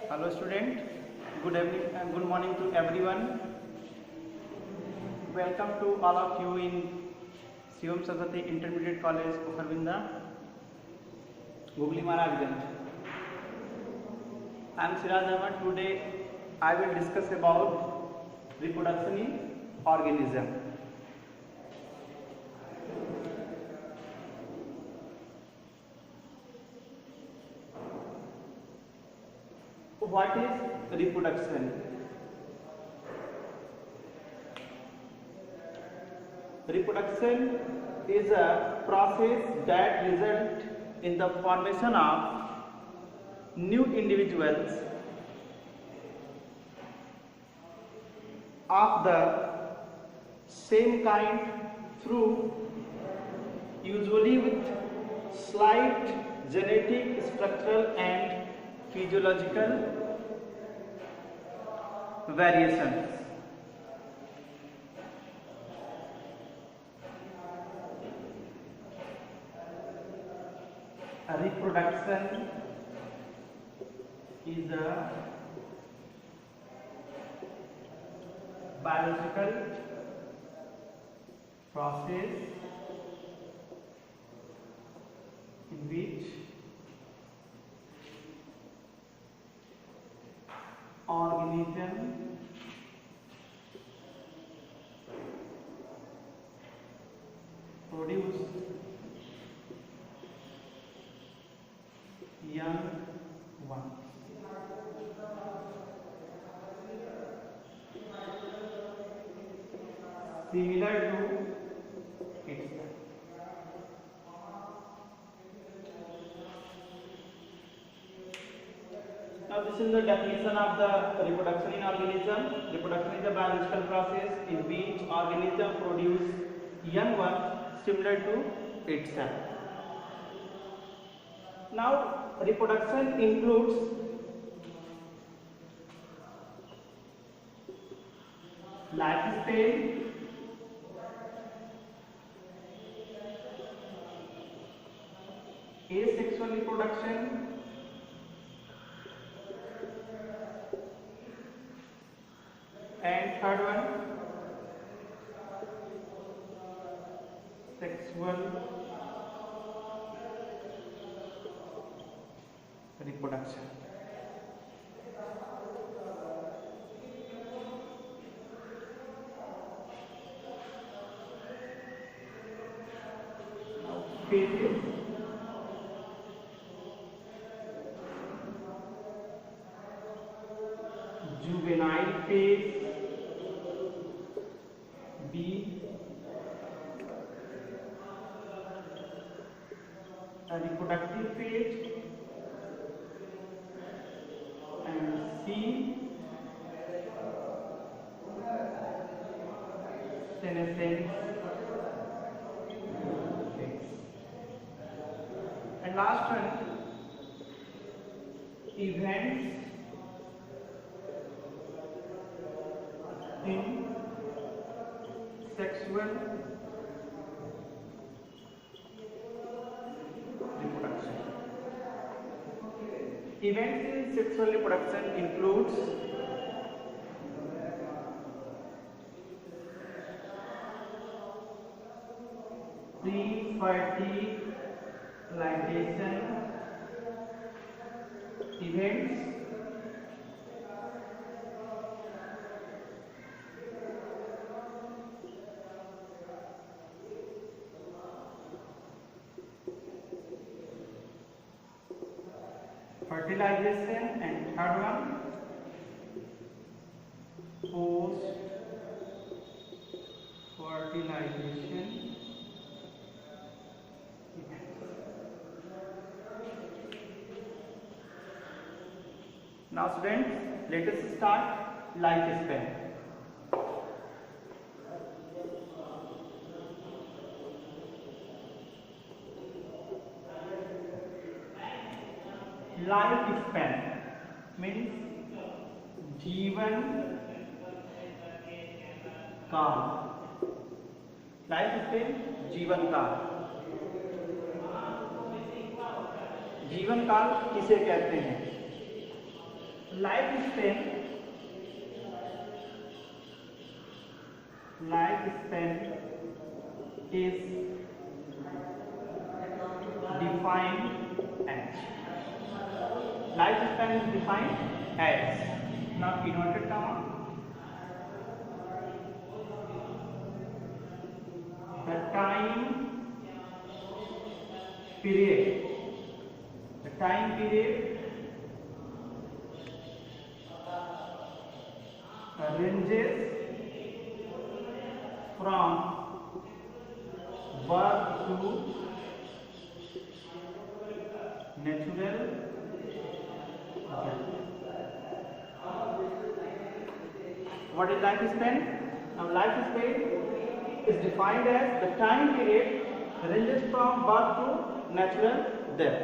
Hello student, good evening and good morning to everyone. Welcome to all of you in Shivam Saraswati Intermediate College, Pokharbinda, Gugli Maharajganj. I am Siraj Ahmed. Today I will discuss about reproduction in organism. What is reproduction? Reproduction is a process that results in the formation of new individuals of the same kind through usually with slight genetic, structural and physiological variations. Reproduction is a biological process in which organism produce young ones. Similar to itself. Now this is the definition of the reproduction in organism. Reproduction is a biological process in which organism produce young ones similar to itself. Now reproduction includes lifespan, asexual reproduction, and third one sexual reproduction. Now phases. Juvenile phase, B. A reproductive phase, and C. Senescence phase. And last one, events in sexual reproduction. Events in sexual reproduction includes pre-fertilization events, fertilization, and third one post fertilization events. Now students, let us start lifespan. Lifespan means जीवन काल. Lifespan जीवन काल. जीवन काल किसे कहते हैं? Lifespan is defined as. Lifespan is defined as. Now inverted comma. The time period ranges from birth to natural death. What is lifespan? Now lifespan is defined as the time period ranges from birth to natural death.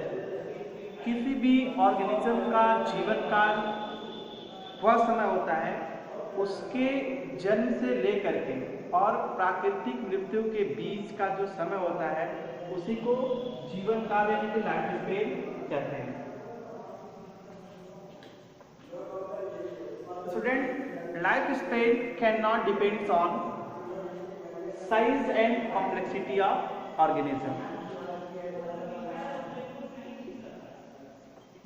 किसी भी organism का जीवन काल वह समय होता है उसके जन्म से लेकर के और प्राकृतिक मृत्यु के बीच का जो समय होता है उसी को जीवन काल यानी कि लाइफ स्पेन कहते हैं। Student, life span can not depends on size and complexity of organism.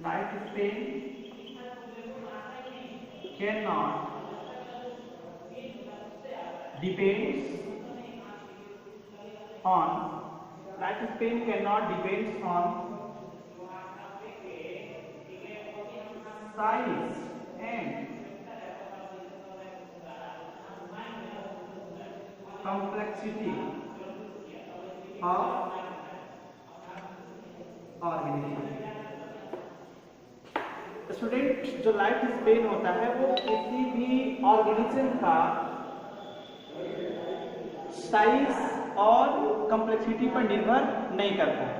Life span cannot depends on size and complexity of organism। Student, जो लाइफ स्पेन होता है वो किसी भी ऑर्गेनिज्म का साइज और कॉम्प्लेक्सिटी पर निर्भर नहीं करता है।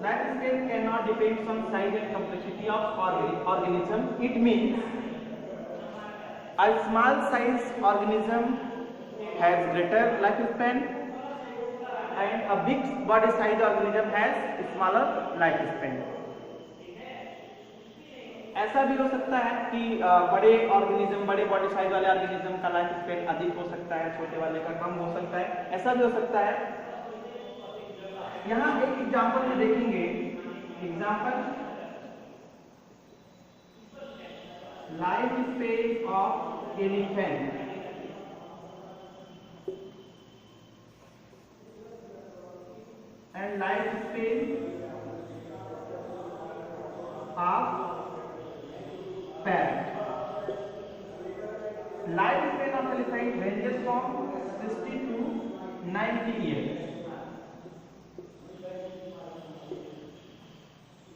Life span can not depends on size and complexity of organism. It means a small size organism has greater life span and a big body size organism has smaller life span. ऐसा भी हो सकता है कि बड़े organism, बड़े body size वाले organism का लाइफ स्पेन अधिक हो सकता है, छोटे वाले का कम हो सकता है, ऐसा भी हो सकता है। यहाँ एक एग्जांपल में देखेंगे। Example, life span of elephant and life span of parrot. Life span of elephant ranges from 60 to 90 years,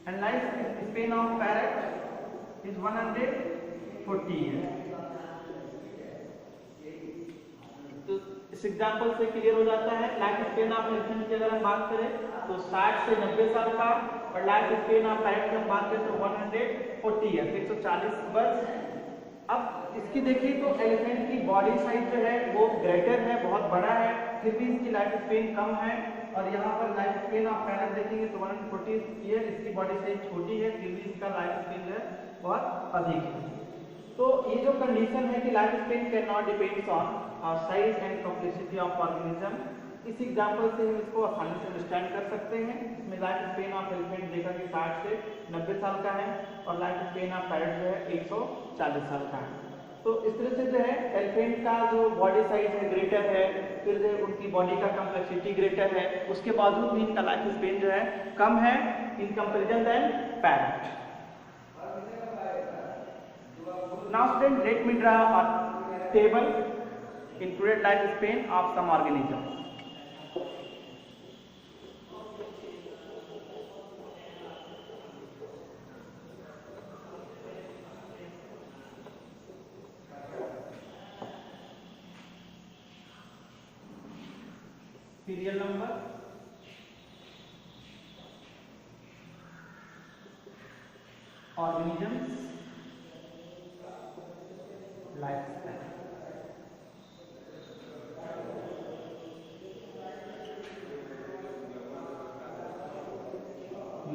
and life span of parrot is 140 years. तो इस एग्जाम्पल से क्लियर हो जाता है लाइफ स्पेन ऑफ एलिफेंट की अगर हम बात करें तो 60 से 90 साल का, और लाइफ स्पेन ऑफ पैरेट की हम बात करें तो 140 ईयर्स, 140 वर्ष। अब इसकी देखिए तो एलिफेंट की बॉडी साइज जो है वो ग्रेटर है, बहुत बड़ा है, फिर भी इसकी लाइफ स्पेन कम है। और यहाँ पर लाइफ स्पेन ऑफ पैरेट देखेंगे तो 140 ईयर, इसकी बॉडी साइज छोटी है, फिर भी इसका लाइफ स्पेन जो है बहुत अधिक है। तो ये जो कंडीशन है कि life span can not depends on size and complexity of organism, इस एग्जांपल से हम इसको आसानी से अंडरस्टैंड कर सकते हैं। इसमें लाइफ स्पेन ऑफ एलिफेंट देखा कि 60 से 90 साल का है और लाइफ स्पेन ऑफ पैरेट जो है 140 साल का है। तो इस तरह से जो है एलिफेंट का जो बॉडी साइज है ग्रेटर है, फिर जो उनकी बॉडी का कॉम्प्लेक्सिटी ग्रेटर है, उसके बावजूद भी इनका लाइफ स्पेन जो है कम है in comparison than parrot. Now student, let me draw a table included lifespan of some organism. Serial number, organisms, lifespan.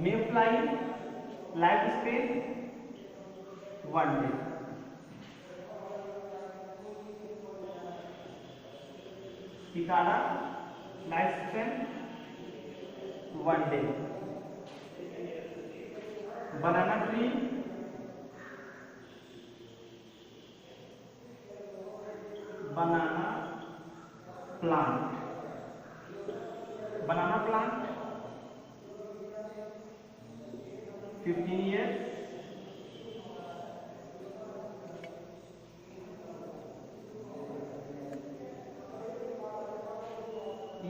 Mayfly lifespan 1 day. Cicada, lifespan 1 day. Banana tree, banana plant, banana plant 15 years.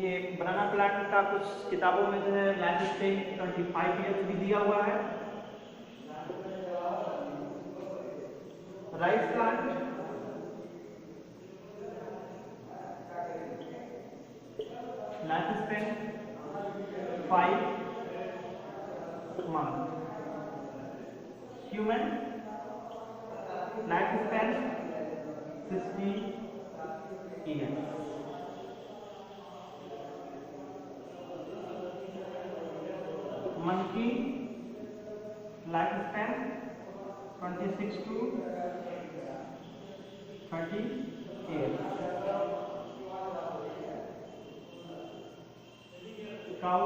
ये बनाना plant का कुछ किताबों में जो है life span 25 years भी दिया हुआ है। Rice plant, life span 5 months. Human life span 60 years. Monkey lifespan 26 to 30 years. Cow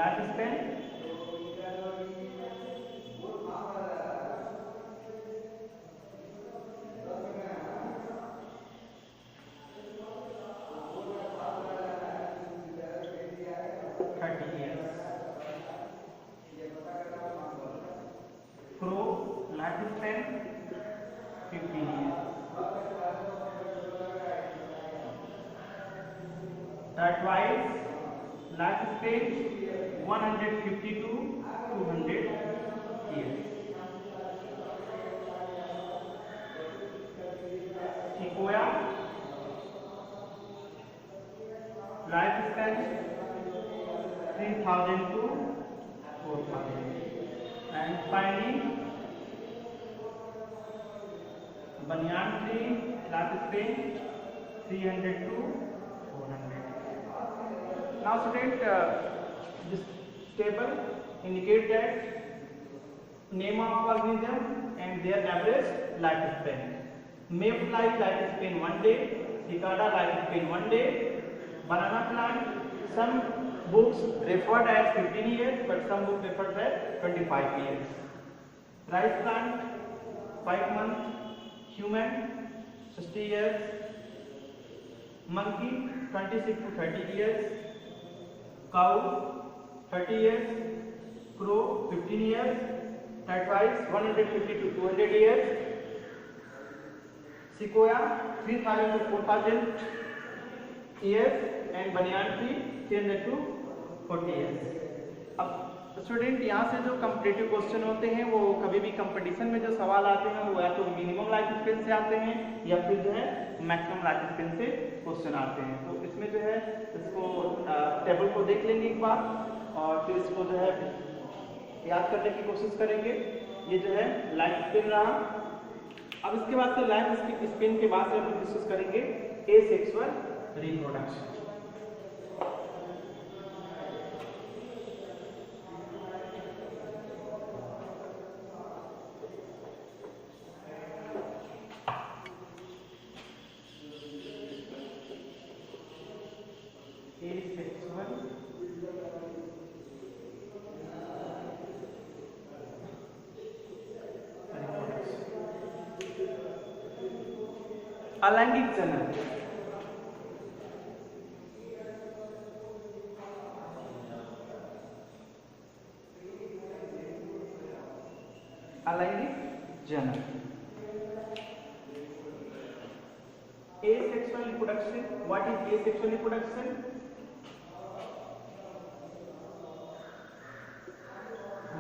lifespan 30 years. Crow lifespan 15 years. Tortoise lifespan 150 to 200 years. Sequoia lifespan 3000 to 4000. And finally, banyan tree lifespan 300 to 400. Now student, this table indicate that name of organism and their average lifespan. Mayfly lifespan 1 day, cicada lifespan 1 day, banana plant some books referred as 15 years, but some books referred as 25 years. Rice plant 5 months, human 60 years, monkey 26 to 30 years, cow 30 years, crow 15 years, tortoise 150 to 200 years, sequoia 3000 to 4000 years, and banyan tree 300 to 40 years. अब student यहाँ से जो competitive question होते हैं वो कभी भी competition में जो सवाल आते हैं वो या तो मिनिमम लाइफ स्पेन से आते हैं या फिर जो है मैक्सिमम लाइफ स्पेन से क्वेश्चन आते हैं। तो इसमें जो है इसको टेबल को देख लेंगे एक बार और फिर इसको जो है याद करने की कोशिश करेंगे। ये जो है लाइफ स्पेन रहा। अब इसके बाद से लाइफ स्पेन के बाद से हम डिस्कस करेंगे एसेक्सुअल रिप्रोडक्शन। अलैंगिक जनन। अलैंगिक जनन। Asexual reproduction. What is asexual reproduction?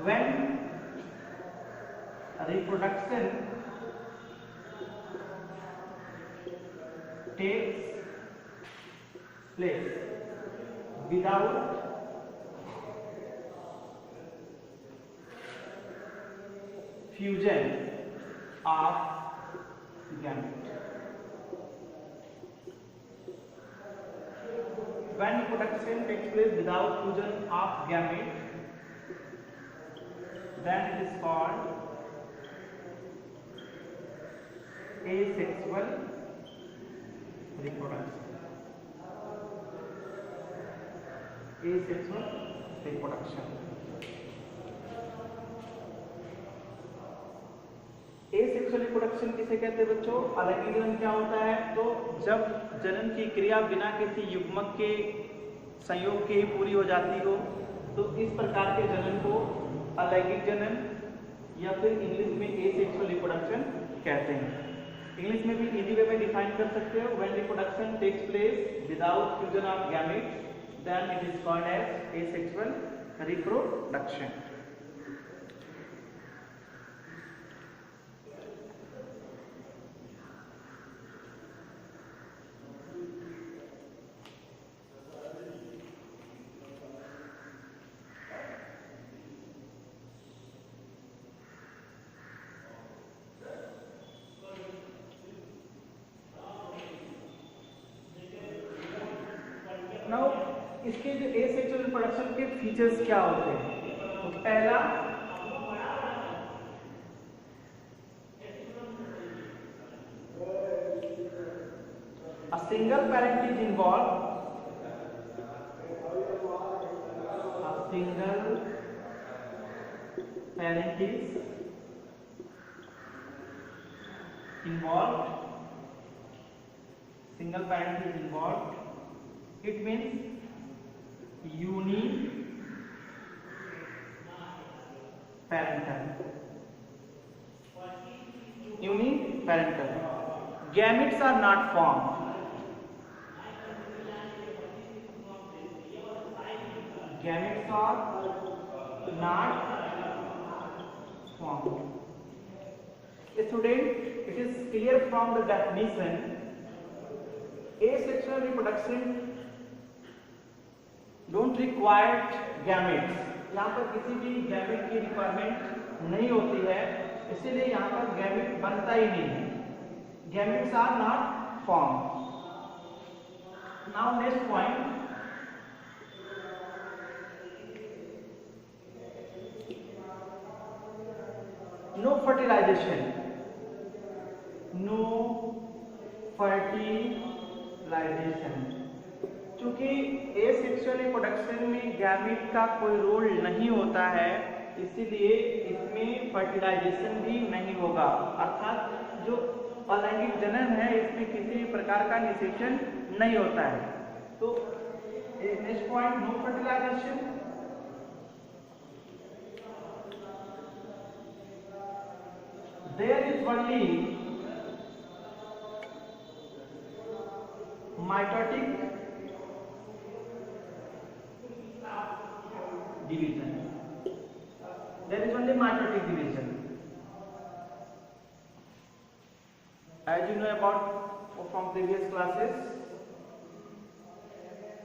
When reproduction takes place without fusion of gamete. When reproduction takes place without fusion of gamete, then it is called asexual reproduction. Asexual reproduction. Asexual reproduction किसे कहते हैं बच्चों? अलैंगिक जनन क्या होता है? तो जब जनन की क्रिया बिना किसी युग्मक के संयोग के ही पूरी हो जाती हो, तो इस प्रकार के जनन को अलैंगिक जनन या फिर इंग्लिश में एसेक्सुअल रिप्रोडक्शन कहते हैं। इंग्लिश में भी इजी वे में डिफाइन कर सकते हो, when reproduction takes place without fusion of gametes then it is called as asexual reproduction. Now इसके जो एसेक्सुअल रिप्रोडक्शन के फीचर्स क्या होते हैं? तो पहला, a single parent is involved, a single parent is involved, single parent is involved. It means uniparental. Uniparental. Gametes are not formed. Gametes are not formed. Student, it is clear from the definition, asexual reproduction don't required gametes. यहाँ पर किसी भी gamete की requirement नहीं होती है, इसीलिए यहाँ पर गैमेट बनता ही नहीं है। Gametes are not form. Now next point, no fertilisation. No fertilisation. क्योंकि एसेक्सुअल रिप्रोडक्शन में गैमेट का कोई रोल नहीं होता है, इसीलिए इसमें फर्टिलाइजेशन भी नहीं होगा। अर्थात जो अलैंगिक जनन है इसमें किसी भी प्रकार का निषेचन नहीं होता है। तो next point, no fertilisation. There is only mitotic division. There is only mitotic division. As you know about from previous classes,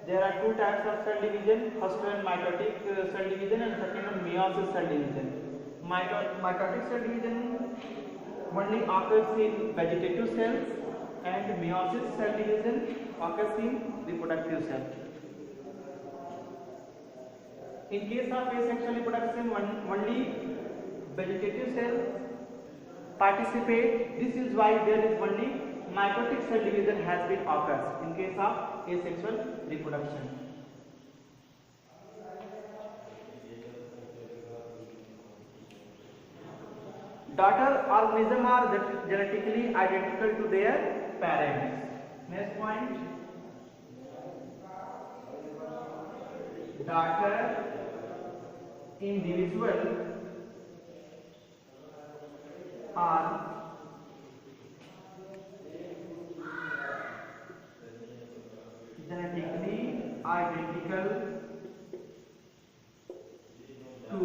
there are two types of cell division. First one mitotic cell division and second one meiosis cell division. Mitotic cell division only occurs in vegetative cells and meiosis cell division occurs in reproductive cells. In case of asexual reproduction, only vegetative cells participate. This is why there is only mitotic cell division has been occurs in case of asexual reproduction. Daughter organisms are genetically identical to their parents. Next point, daughter individual are genetically identical to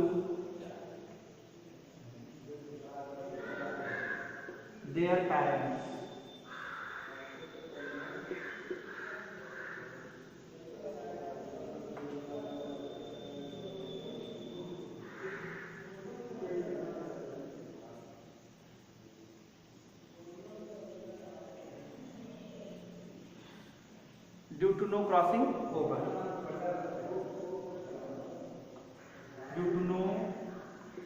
their parents. Due to no crossing over. Due to no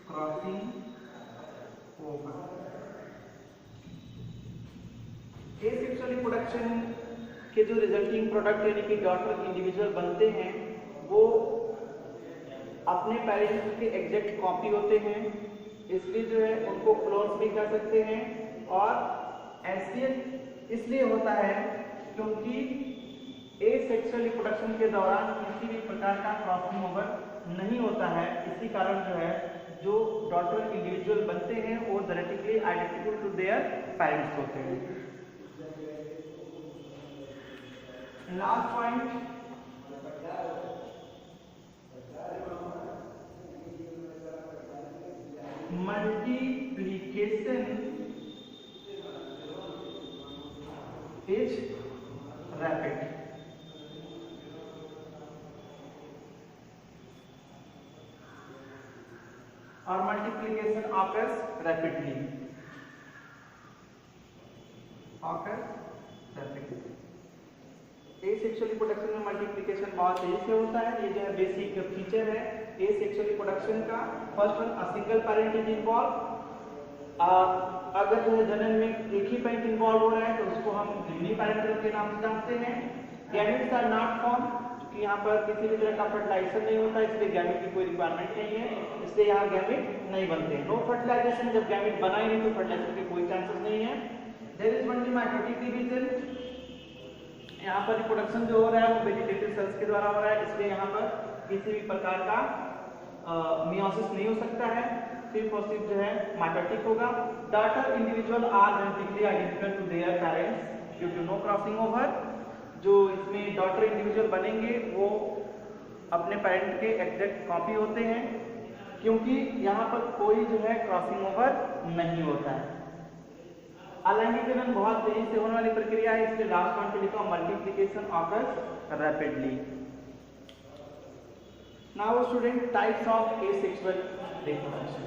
crossing over. Asexual reproduction के जो resulting product यानी कि daughter individual बनते हैं वो अपने parents के exact copy होते हैं, इसलिए जो है उनको क्लोन भी कर सकते हैं। और ऐसे इसलिए होता है क्योंकि एसेक्सुअल रिप्रोडक्शन के दौरान किसी भी प्रकार का क्रॉसिंग ओवर नहीं होता है। इसी कारण जो है जो डॉटर इंडिविजुअल बनते हैं वो genetically identical to their parents होते हैं। Last point, multiplication is rapid. और multiplication occurs rapidly, asexual reproduction में मल्टीप्लिकेशन बहुत तेजी से होता है। ये जो है बेसिक फीचर है एसेक्सुअल रिप्रोडक्शन का। First one, a single parent is involve. अगर जो है जनन में एक ही पेरेंट इन्वॉल्व हो रहा है तो उसको हम यूनिपैरेंटल के नाम से जानते हैं। गैमेट्स आर नॉट फॉर्म, क्योंकि यहाँ पर किसी भी तरह का फर्टिलाइजेशन नहीं होता, इसलिए गैमेट की कोई रिक्वायरमेंट नहीं है, इसलिए यहाँ गैमेट नहीं बनते। नो फर्टिलाइजेशन, जब गैमेट बना ही नहीं तो फर्टिलाइजेशन के कोई चांसेस नहीं है। There is only mitotic division, यहाँ पर रिप्रोडक्शन जो हो रहा है वो वेजिटेटिव सेल्स के द्वारा हो रहा है, इसलिए यहाँ पर किसी भी प्रकार का मियोसिस नहीं हो सकता है, सिर्फ और सिर्फ जो है माइटोटिक होगा। Daughter individual are genetically identical to their parents due to no crossing over. जो इसमें डॉटर इंडिविजुअल बनेंगे वो अपने पेरेंट के एग्जैक्ट कॉपी होते हैं, क्योंकि यहाँ पर कोई जो है क्रॉसिंग ओवर नहीं होता है। अलैंगिक जनन बहुत तेजी से होने वाली प्रक्रिया है, इसलिए लास्ट पॉइंट पे लिखा multiplication occurs rapidly. Now student, types of asexual reproduction.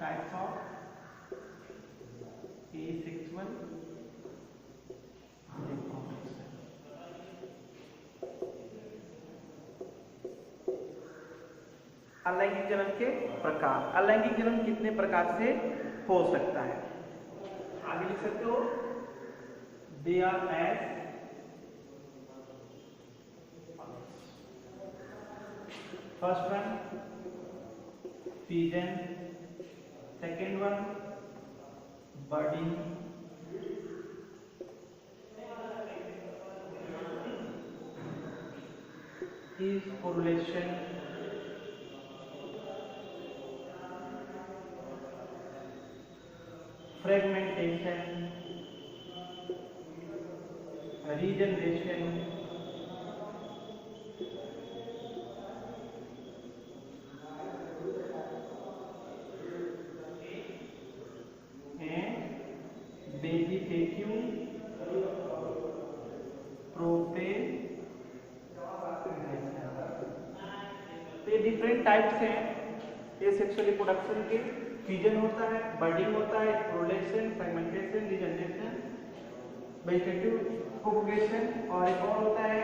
Types of asexual reproduction. अलैंगिक जनन के प्रकार। अलैंगिक जनन कितने प्रकार से हो सकता है आगे लिख सकते हो। They are as first one fission, second one budding, is correlation, fragmentation, regeneration, vegetative propagation. तो ये डिफरेंट टाइप्स हैं एसेक्सुअल रिप्रोडक्शन के। फ्यूजन होता है, बर्डिंग होता है, correlation, fragmentation, regeneration, vegetative propagation, और एक और होता है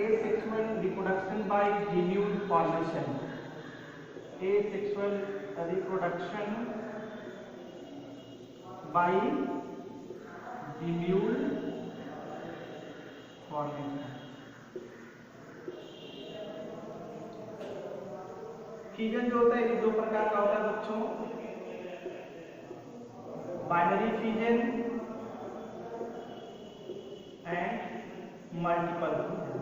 asexual reproduction by gemmule formation. Asexual reproduction by gemmule formation. Fusion जो होता है ये दो प्रकार का होता है बच्चों, binary fusion and multiple fusion.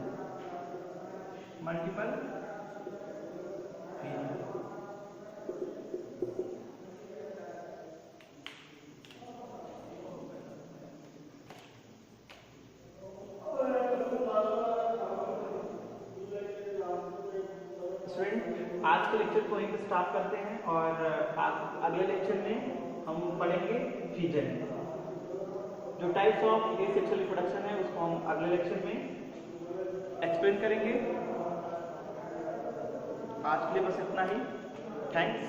आज के लेक्चर को यहीं स्टार्ट करते हैं और अगले लेक्चर में हम पढ़ेंगे फ्यूजन। जो टाइप्स ऑफ एसेक्सुअल रिप्रोडक्शन है उसको हम अगले लेक्चर में एक्सप्लेन करेंगे। आज के लिए बस इतना ही। थैंक्स।